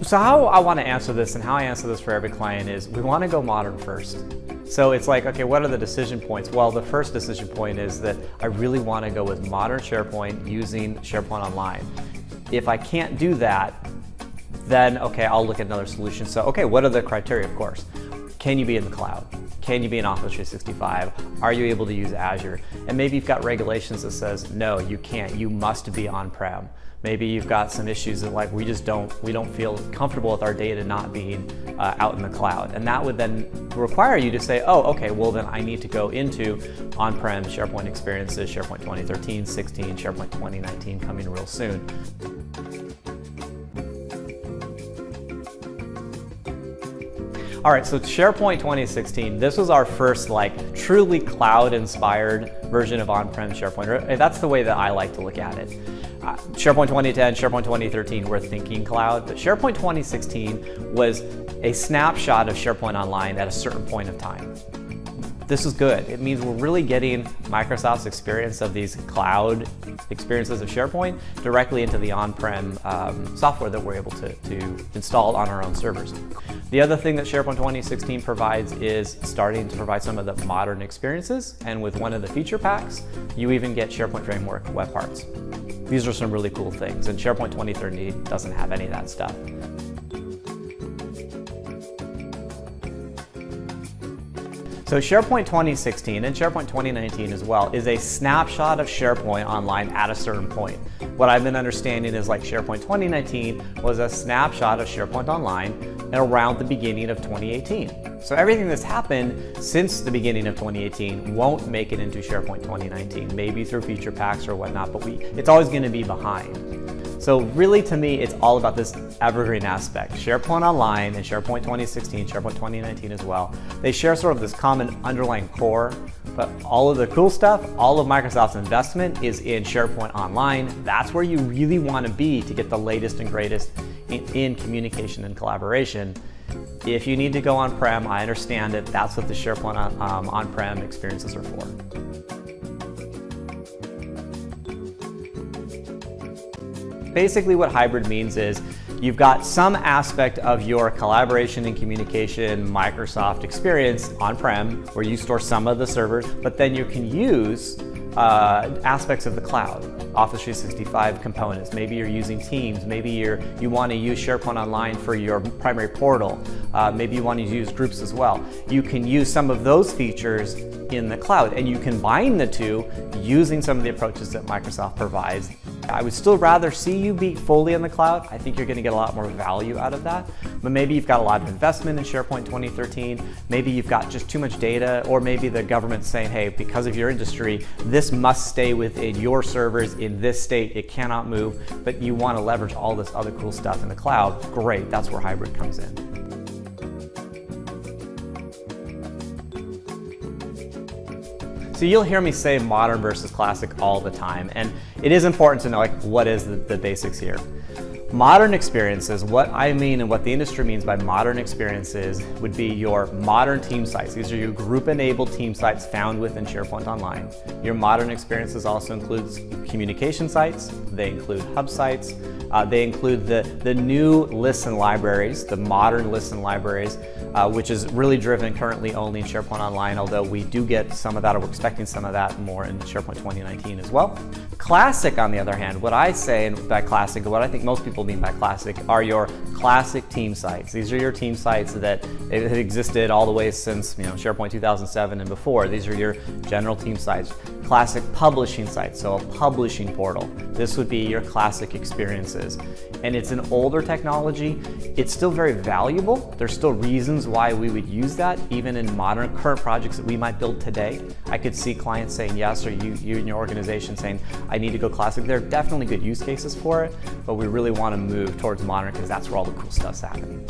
So how I want to answer this, and how I answer this for every client, is we want to go modern first. So it's like, okay, what are the decision points? Well, the first decision point is that I really want to go with modern SharePoint using SharePoint Online. If I can't do that, then okay, I'll look at another solution. So okay, what are the criteria? Of course, can you be in the cloud? Can you be in Office 365? Are you able to use Azure? And maybe you've got regulations that says, no, you can't, you must be on-prem. Maybe you've got some issues that like we don't feel comfortable with our data not being out in the cloud. And that would then require you to say, oh, okay, well then I need to go into on-prem SharePoint experiences, SharePoint 2013, 16, SharePoint 2019 coming real soon. All right, so SharePoint 2016, this was our first like truly cloud-inspired version of on-prem SharePoint. That's the way that I like to look at it. SharePoint 2010, SharePoint 2013 were thinking cloud, but SharePoint 2016 was a snapshot of SharePoint Online at a certain point of time. This is good. It means we're really getting Microsoft's experience of these cloud experiences of SharePoint directly into the on-prem software that we're able to install on our own servers. The other thing that SharePoint 2016 provides is starting to provide some of the modern experiences, and with one of the feature packs, you even get SharePoint Framework web parts. These are some really cool things, and SharePoint 2013 doesn't have any of that stuff. So SharePoint 2016 and SharePoint 2019 as well is a snapshot of SharePoint Online at a certain point. What I've been understanding is like SharePoint 2019 was a snapshot of SharePoint Online around the beginning of 2018. So everything that's happened since the beginning of 2018 won't make it into SharePoint 2019, maybe through feature packs or whatnot, but it's always going to be behind. So really, to me, it's all about this evergreen aspect. SharePoint Online and SharePoint 2016, SharePoint 2019 as well, they share sort of this common underlying core, but all of the cool stuff, all of Microsoft's investment is in SharePoint Online. That's where you really want to be to get the latest and greatest in communication and collaboration. If you need to go on-prem, I understand it. That's what the SharePoint on-prem experiences are for. Basically what hybrid means is you've got some aspect of your collaboration and communication Microsoft experience on-prem where you store some of the servers, but then you can use aspects of the cloud, Office 365 components. Maybe you're using Teams, maybe you want to use SharePoint Online for your primary portal, maybe you want to use groups as well. You can use some of those features in the cloud, and you combine the two using some of the approaches that Microsoft provides. I would still rather see you be fully in the cloud. I think you're going to get a lot more value out of that. But maybe you've got a lot of investment in SharePoint 2013. Maybe you've got just too much data, or maybe the government's saying, hey, because of your industry, this must stay within your servers in this state. It cannot move, but you want to leverage all this other cool stuff in the cloud. Great, that's where hybrid comes in. So you'll hear me say modern versus classic all the time, and it is important to know like what is the basics here. Modern experiences, what I mean and what the industry means by modern experiences would be your modern team sites. These are your group-enabled team sites found within SharePoint Online. Your modern experiences also includes communication sites, they include hub sites, they include the new listen libraries, the modern listen libraries, which is really driven currently only in SharePoint Online, although we do get some of that, or we're expecting some of that more in SharePoint 2019 as well. Classic, on the other hand, what I say by classic, what I think most people mean by classic, are your classic team sites. These are your team sites that have existed all the way since SharePoint 2007 and before. These are your general team sites. Classic publishing sites, so a publishing portal. This would be your classic experiences. And it's an older technology. It's still very valuable. There's still reasons why we would use that, even in modern current projects that we might build today. I could see clients saying yes, or you in your organization saying, I need to go classic. There are definitely good use cases for it, but we really want to move towards modern because that's where all the cool stuff's happening.